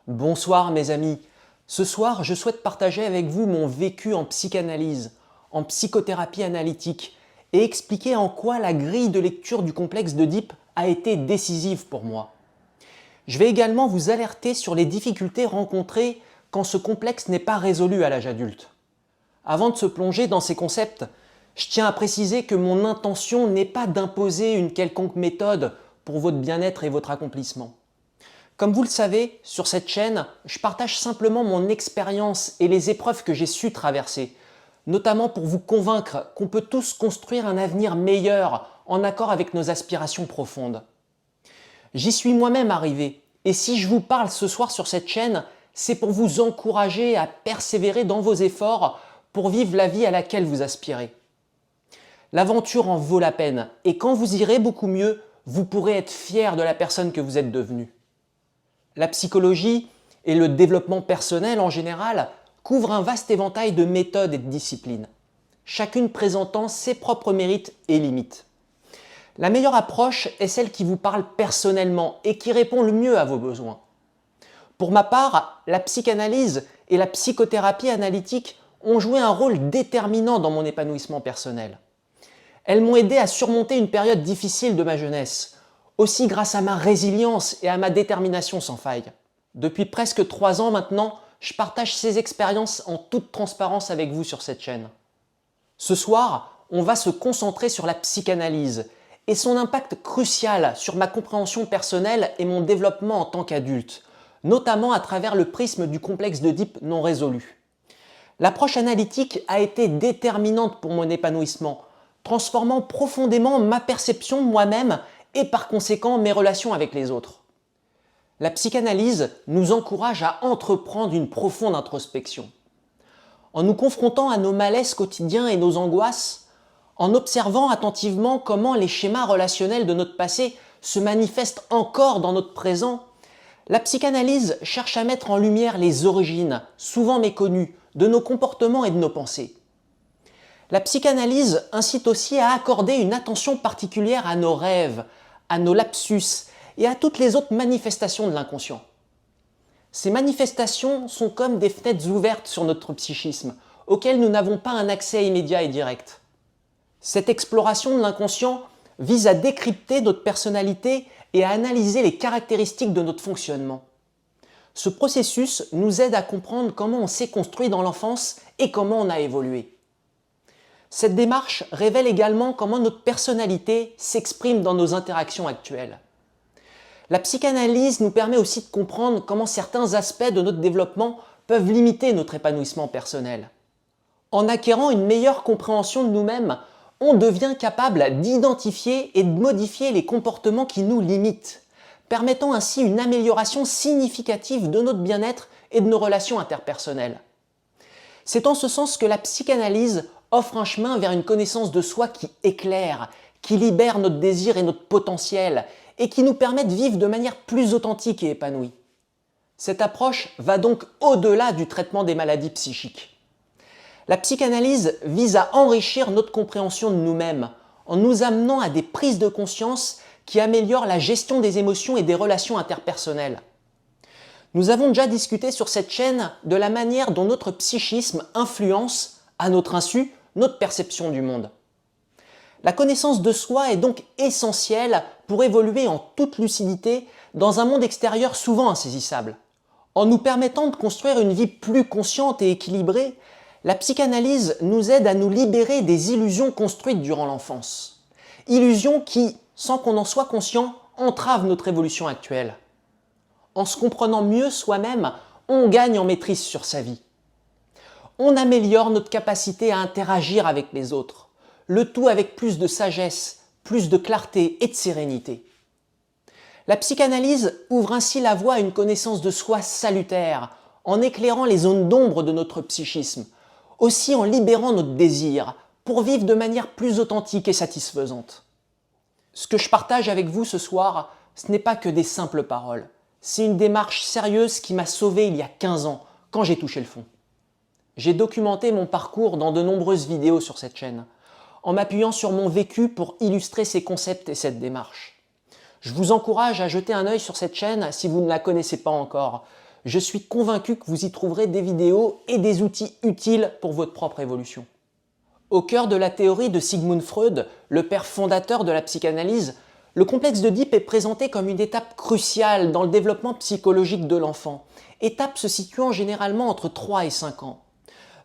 Bonsoir mes amis. Ce soir, je souhaite partager avec vous mon vécu en psychanalyse, en psychothérapie analytique et expliquer en quoi la grille de lecture du complexe d'Oedipe a été décisive pour moi. Je vais également vous alerter sur les difficultés rencontrées quand ce complexe n'est pas résolu à l'âge adulte. Avant de se plonger dans ces concepts, je tiens à préciser que mon intention n'est pas d'imposer une quelconque méthode pour votre bien-être et votre accomplissement. Comme vous le savez, sur cette chaîne, je partage simplement mon expérience et les épreuves que j'ai su traverser, notamment pour vous convaincre qu'on peut tous construire un avenir meilleur en accord avec nos aspirations profondes. J'y suis moi-même arrivé, et si je vous parle ce soir sur cette chaîne, c'est pour vous encourager à persévérer dans vos efforts pour vivre la vie à laquelle vous aspirez. L'aventure en vaut la peine, et quand vous irez beaucoup mieux, vous pourrez être fier de la personne que vous êtes devenue. La psychologie et le développement personnel en général couvrent un vaste éventail de méthodes et de disciplines, chacune présentant ses propres mérites et limites. La meilleure approche est celle qui vous parle personnellement et qui répond le mieux à vos besoins. Pour ma part, la psychanalyse et la psychothérapie analytique ont joué un rôle déterminant dans mon épanouissement personnel. Elles m'ont aidé à surmonter une période difficile de ma jeunesse, aussi grâce à ma résilience et à ma détermination sans faille. Depuis presque 3 ans maintenant, je partage ces expériences en toute transparence avec vous sur cette chaîne. Ce soir, on va se concentrer sur la psychanalyse et son impact crucial sur ma compréhension personnelle et mon développement en tant qu'adulte, notamment à travers le prisme du complexe d'Oedipe non résolu. L'approche analytique a été déterminante pour mon épanouissement, transformant profondément ma perception de moi-même et par conséquent mes relations avec les autres. La psychanalyse nous encourage à entreprendre une profonde introspection. En nous confrontant à nos malaises quotidiens et nos angoisses, en observant attentivement comment les schémas relationnels de notre passé se manifestent encore dans notre présent, la psychanalyse cherche à mettre en lumière les origines, souvent méconnues, de nos comportements et de nos pensées. La psychanalyse incite aussi à accorder une attention particulière à nos rêves, à nos lapsus et à toutes les autres manifestations de l'inconscient. Ces manifestations sont comme des fenêtres ouvertes sur notre psychisme, auxquelles nous n'avons pas un accès immédiat et direct. Cette exploration de l'inconscient vise à décrypter notre personnalité et à analyser les caractéristiques de notre fonctionnement. Ce processus nous aide à comprendre comment on s'est construit dans l'enfance et comment on a évolué. Cette démarche révèle également comment notre personnalité s'exprime dans nos interactions actuelles. La psychanalyse nous permet aussi de comprendre comment certains aspects de notre développement peuvent limiter notre épanouissement personnel. En acquérant une meilleure compréhension de nous-mêmes, on devient capable d'identifier et de modifier les comportements qui nous limitent, permettant ainsi une amélioration significative de notre bien-être et de nos relations interpersonnelles. C'est en ce sens que la psychanalyse offre un chemin vers une connaissance de soi qui éclaire, qui libère notre désir et notre potentiel et qui nous permet de vivre de manière plus authentique et épanouie. Cette approche va donc au-delà du traitement des maladies psychiques. La psychanalyse vise à enrichir notre compréhension de nous-mêmes en nous amenant à des prises de conscience qui améliorent la gestion des émotions et des relations interpersonnelles. Nous avons déjà discuté sur cette chaîne de la manière dont notre psychisme influence, à notre insu, notre perception du monde. La connaissance de soi est donc essentielle pour évoluer en toute lucidité dans un monde extérieur souvent insaisissable. En nous permettant de construire une vie plus consciente et équilibrée, la psychanalyse nous aide à nous libérer des illusions construites durant l'enfance. Illusions qui, sans qu'on en soit conscient, entravent notre évolution actuelle. En se comprenant mieux soi-même, on gagne en maîtrise sur sa vie. On améliore notre capacité à interagir avec les autres, le tout avec plus de sagesse, plus de clarté et de sérénité. La psychanalyse ouvre ainsi la voie à une connaissance de soi salutaire, en éclairant les zones d'ombre de notre psychisme, aussi en libérant notre désir, pour vivre de manière plus authentique et satisfaisante. Ce que je partage avec vous ce soir, ce n'est pas que des simples paroles. C'est une démarche sérieuse qui m'a sauvé il y a 15 ans, quand j'ai touché le fond. J'ai documenté mon parcours dans de nombreuses vidéos sur cette chaîne, en m'appuyant sur mon vécu pour illustrer ces concepts et cette démarche. Je vous encourage à jeter un œil sur cette chaîne si vous ne la connaissez pas encore. Je suis convaincu que vous y trouverez des vidéos et des outils utiles pour votre propre évolution. Au cœur de la théorie de Sigmund Freud, le père fondateur de la psychanalyse, le complexe d'Oedipe est présenté comme une étape cruciale dans le développement psychologique de l'enfant, étape se situant généralement entre 3 et 5 ans.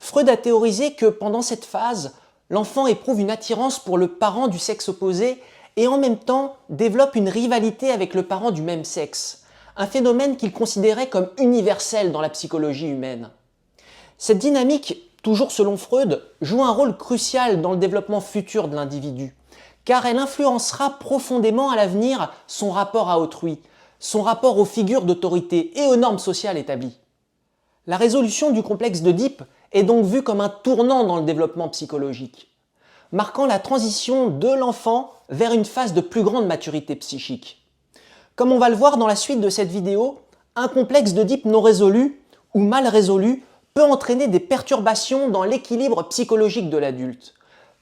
Freud a théorisé que pendant cette phase, l'enfant éprouve une attirance pour le parent du sexe opposé et en même temps développe une rivalité avec le parent du même sexe, un phénomène qu'il considérait comme universel dans la psychologie humaine. Cette dynamique, toujours selon Freud, joue un rôle crucial dans le développement futur de l'individu, car elle influencera profondément à l'avenir son rapport à autrui, son rapport aux figures d'autorité et aux normes sociales établies. La résolution du complexe d'Oedipe est donc vue comme un tournant dans le développement psychologique, marquant la transition de l'enfant vers une phase de plus grande maturité psychique. Comme on va le voir dans la suite de cette vidéo, un complexe d'Oedipe non résolu ou mal résolu peut entraîner des perturbations dans l'équilibre psychologique de l'adulte.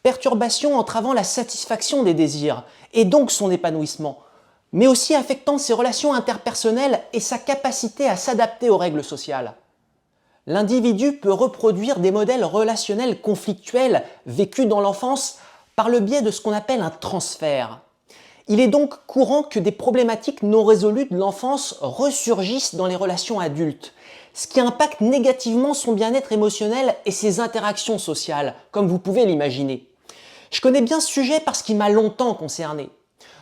Perturbations entravant la satisfaction des désirs et donc son épanouissement, mais aussi affectant ses relations interpersonnelles et sa capacité à s'adapter aux règles sociales. L'individu peut reproduire des modèles relationnels conflictuels vécus dans l'enfance par le biais de ce qu'on appelle un transfert. Il est donc courant que des problématiques non résolues de l'enfance ressurgissent dans les relations adultes, ce qui impacte négativement son bien-être émotionnel et ses interactions sociales, comme vous pouvez l'imaginer. Je connais bien ce sujet parce qu'il m'a longtemps concerné.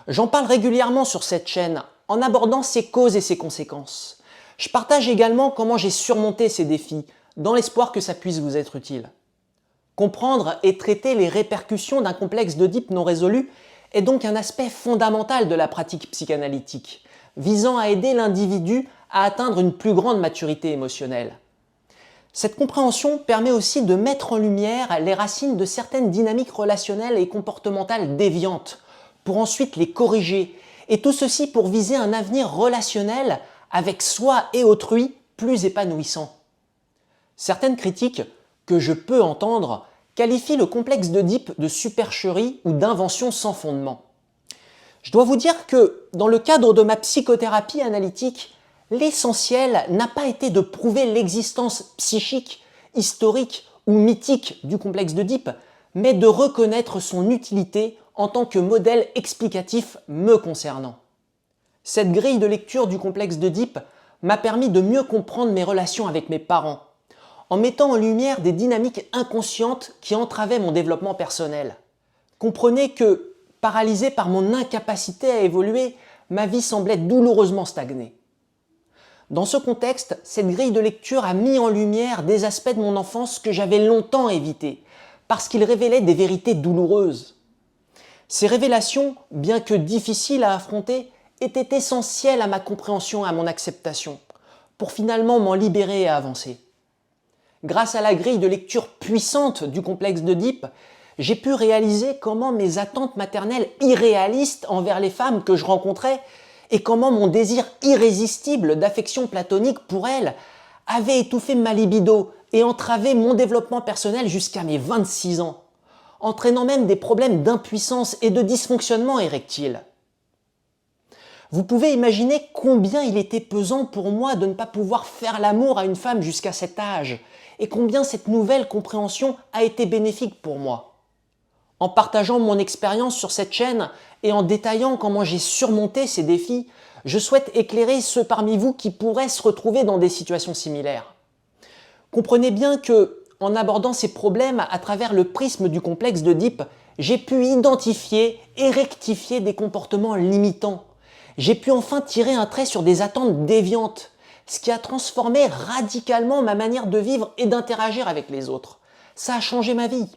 J'en parle régulièrement sur cette chaîne, en abordant ses causes et ses conséquences. Je partage également comment j'ai surmonté ces défis, dans l'espoir que ça puisse vous être utile. Comprendre et traiter les répercussions d'un complexe d'Oedipe non résolu est donc un aspect fondamental de la pratique psychanalytique, visant à aider l'individu à atteindre une plus grande maturité émotionnelle. Cette compréhension permet aussi de mettre en lumière les racines de certaines dynamiques relationnelles et comportementales déviantes, pour ensuite les corriger, et tout ceci pour viser un avenir relationnel avec soi et autrui plus épanouissant. Certaines critiques, que je peux entendre, qualifient le complexe d'Oedipe de supercherie ou d'invention sans fondement. Je dois vous dire que, dans le cadre de ma psychothérapie analytique, l'essentiel n'a pas été de prouver l'existence psychique, historique ou mythique du complexe d'Oedipe, mais de reconnaître son utilité en tant que modèle explicatif me concernant. Cette grille de lecture du complexe d'Oedipe m'a permis de mieux comprendre mes relations avec mes parents, en mettant en lumière des dynamiques inconscientes qui entravaient mon développement personnel. Comprenez que, paralysé par mon incapacité à évoluer, ma vie semblait douloureusement stagnée. Dans ce contexte, cette grille de lecture a mis en lumière des aspects de mon enfance que j'avais longtemps évités, parce qu'ils révélaient des vérités douloureuses. Ces révélations, bien que difficiles à affronter, étaient essentielles à ma compréhension et à mon acceptation, pour finalement m'en libérer et avancer. Grâce à la grille de lecture puissante du complexe d'Oedipe, j'ai pu réaliser comment mes attentes maternelles irréalistes envers les femmes que je rencontrais et comment mon désir irrésistible d'affection platonique pour elles avait étouffé ma libido et entravé mon développement personnel jusqu'à mes 26 ans, entraînant même des problèmes d'impuissance et de dysfonctionnement érectile. Vous pouvez imaginer combien il était pesant pour moi de ne pas pouvoir faire l'amour à une femme jusqu'à cet âge, et combien cette nouvelle compréhension a été bénéfique pour moi. En partageant mon expérience sur cette chaîne et en détaillant comment j'ai surmonté ces défis, je souhaite éclairer ceux parmi vous qui pourraient se retrouver dans des situations similaires. Comprenez bien que, en abordant ces problèmes à travers le prisme du complexe d'Oedipe, j'ai pu identifier et rectifier des comportements limitants. J'ai pu enfin tirer un trait sur des attentes déviantes, ce qui a transformé radicalement ma manière de vivre et d'interagir avec les autres. Ça a changé ma vie.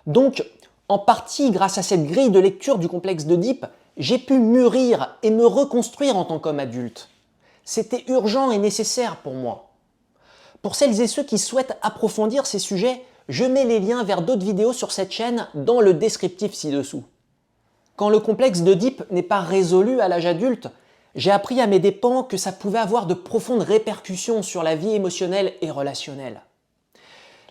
Donc, en partie grâce à cette grille de lecture du complexe d'Oedipe, j'ai pu mûrir et me reconstruire en tant qu'homme adulte. C'était urgent et nécessaire pour moi. Pour celles et ceux qui souhaitent approfondir ces sujets, je mets les liens vers d'autres vidéos sur cette chaîne dans le descriptif ci-dessous. Quand le complexe d'Oedipe n'est pas résolu à l'âge adulte, j'ai appris à mes dépens que ça pouvait avoir de profondes répercussions sur la vie émotionnelle et relationnelle.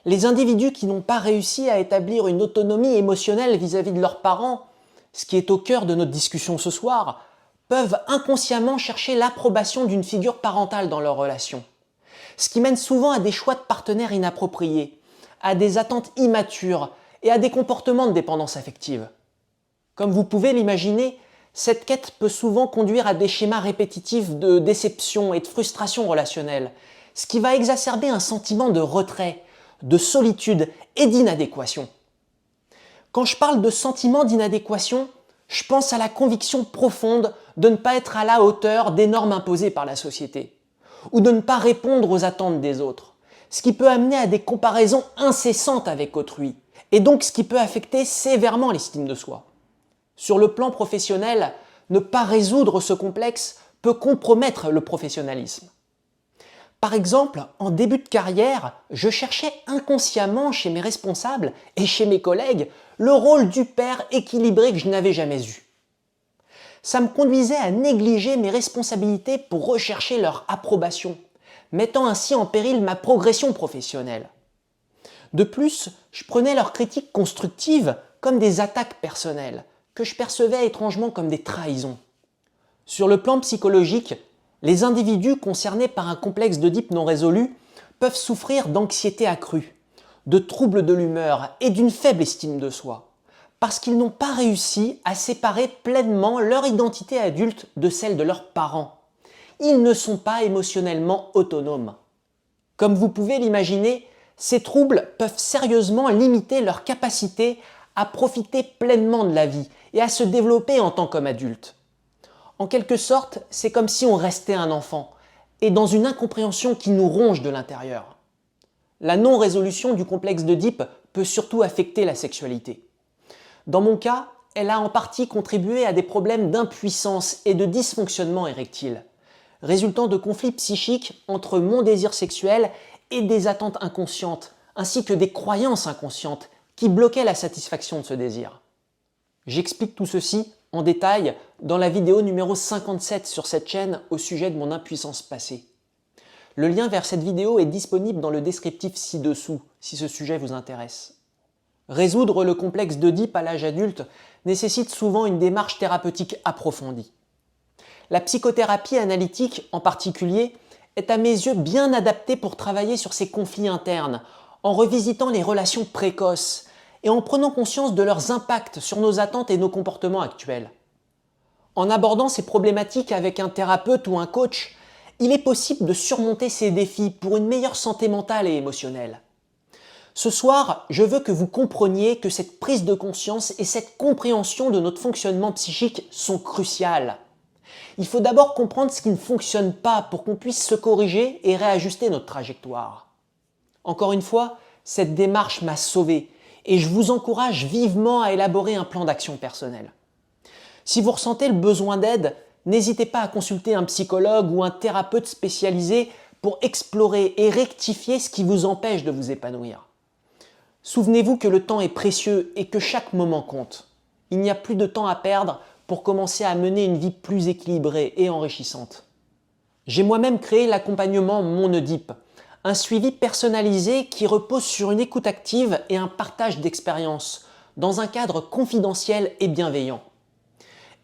Les individus qui n'ont pas réussi à établir une autonomie émotionnelle vis-à-vis de leurs parents, ce qui est au cœur de notre discussion ce soir, peuvent inconsciemment chercher l'approbation d'une figure parentale dans leur relation, ce qui mène souvent à des choix de partenaires inappropriés, à des attentes immatures et à des comportements de dépendance affective. Comme vous pouvez l'imaginer, cette quête peut souvent conduire à des schémas répétitifs de déception et de frustration relationnelle, ce qui va exacerber un sentiment de retrait, de solitude et d'inadéquation. Quand je parle de sentiment d'inadéquation, je pense à la conviction profonde de ne pas être à la hauteur des normes imposées par la société, ou de ne pas répondre aux attentes des autres, ce qui peut amener à des comparaisons incessantes avec autrui, et donc ce qui peut affecter sévèrement l'estime de soi. Sur le plan professionnel, ne pas résoudre ce complexe peut compromettre le professionnalisme. Par exemple, en début de carrière, je cherchais inconsciemment chez mes responsables et chez mes collègues le rôle du père équilibré que je n'avais jamais eu. Ça me conduisait à négliger mes responsabilités pour rechercher leur approbation, mettant ainsi en péril ma progression professionnelle. De plus, je prenais leurs critiques constructives comme des attaques personnelles, que je percevais étrangement comme des trahisons. Sur le plan psychologique, les individus concernés par un complexe d'Oedipe non résolu peuvent souffrir d'anxiété accrue, de troubles de l'humeur et d'une faible estime de soi, parce qu'ils n'ont pas réussi à séparer pleinement leur identité adulte de celle de leurs parents. Ils ne sont pas émotionnellement autonomes. Comme vous pouvez l'imaginer, ces troubles peuvent sérieusement limiter leur capacité à profiter pleinement de la vie et à se développer en tant qu'homme adulte. En quelque sorte, c'est comme si on restait un enfant, et dans une incompréhension qui nous ronge de l'intérieur. La non-résolution du complexe d'Oedipe peut surtout affecter la sexualité. Dans mon cas, elle a en partie contribué à des problèmes d'impuissance et de dysfonctionnement érectile, résultant de conflits psychiques entre mon désir sexuel et des attentes inconscientes, ainsi que des croyances inconscientes qui bloquaient la satisfaction de ce désir. J'explique tout ceci en détail dans la vidéo numéro 57 sur cette chaîne au sujet de mon impuissance passée. Le lien vers cette vidéo est disponible dans le descriptif ci-dessous, si ce sujet vous intéresse. Résoudre le complexe d'Oedipe à l'âge adulte nécessite souvent une démarche thérapeutique approfondie. La psychothérapie analytique, en particulier, est à mes yeux bien adaptée pour travailler sur ces conflits internes, en revisitant les relations précoces et en prenant conscience de leurs impacts sur nos attentes et nos comportements actuels. En abordant ces problématiques avec un thérapeute ou un coach, il est possible de surmonter ces défis pour une meilleure santé mentale et émotionnelle. Ce soir, je veux que vous compreniez que cette prise de conscience et cette compréhension de notre fonctionnement psychique sont cruciales. Il faut d'abord comprendre ce qui ne fonctionne pas pour qu'on puisse se corriger et réajuster notre trajectoire. Encore une fois, cette démarche m'a sauvé et je vous encourage vivement à élaborer un plan d'action personnel. Si vous ressentez le besoin d'aide, n'hésitez pas à consulter un psychologue ou un thérapeute spécialisé pour explorer et rectifier ce qui vous empêche de vous épanouir. Souvenez-vous que le temps est précieux et que chaque moment compte. Il n'y a plus de temps à perdre pour commencer à mener une vie plus équilibrée et enrichissante. J'ai moi-même créé l'accompagnement Mon Oedipe, un suivi personnalisé qui repose sur une écoute active et un partage d'expériences, dans un cadre confidentiel et bienveillant.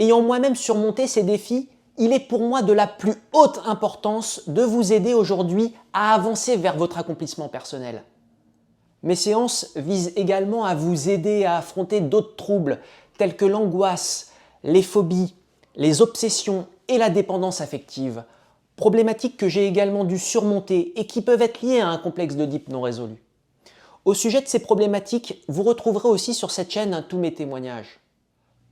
Ayant moi-même surmonté ces défis, il est pour moi de la plus haute importance de vous aider aujourd'hui à avancer vers votre accomplissement personnel. Mes séances visent également à vous aider à affronter d'autres troubles tels que l'angoisse, les phobies, les obsessions et la dépendance affective, problématiques que j'ai également dû surmonter et qui peuvent être liées à un complexe d'Oedipe non résolu. Au sujet de ces problématiques, vous retrouverez aussi sur cette chaîne tous mes témoignages.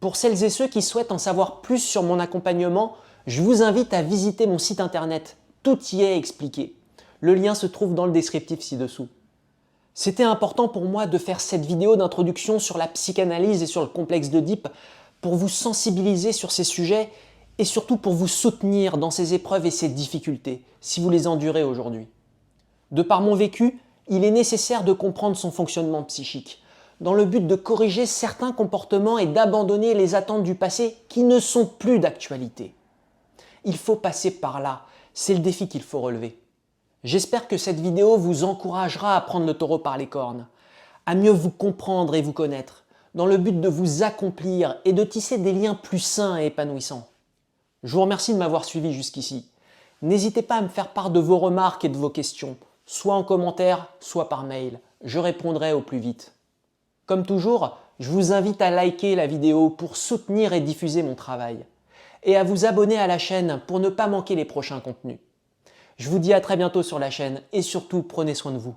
Pour celles et ceux qui souhaitent en savoir plus sur mon accompagnement, je vous invite à visiter mon site internet. Tout y est expliqué. Le lien se trouve dans le descriptif ci-dessous. C'était important pour moi de faire cette vidéo d'introduction sur la psychanalyse et sur le complexe d'Oedipe pour vous sensibiliser sur ces sujets et surtout pour vous soutenir dans ces épreuves et ces difficultés, si vous les endurez aujourd'hui. De par mon vécu, il est nécessaire de comprendre son fonctionnement psychique, dans le but de corriger certains comportements et d'abandonner les attentes du passé qui ne sont plus d'actualité. Il faut passer par là, c'est le défi qu'il faut relever. J'espère que cette vidéo vous encouragera à prendre le taureau par les cornes, à mieux vous comprendre et vous connaître, dans le but de vous accomplir et de tisser des liens plus sains et épanouissants. Je vous remercie de m'avoir suivi jusqu'ici. N'hésitez pas à me faire part de vos remarques et de vos questions, soit en commentaire, soit par mail. Je répondrai au plus vite. Comme toujours, je vous invite à liker la vidéo pour soutenir et diffuser mon travail, et à vous abonner à la chaîne pour ne pas manquer les prochains contenus. Je vous dis à très bientôt sur la chaîne et surtout prenez soin de vous.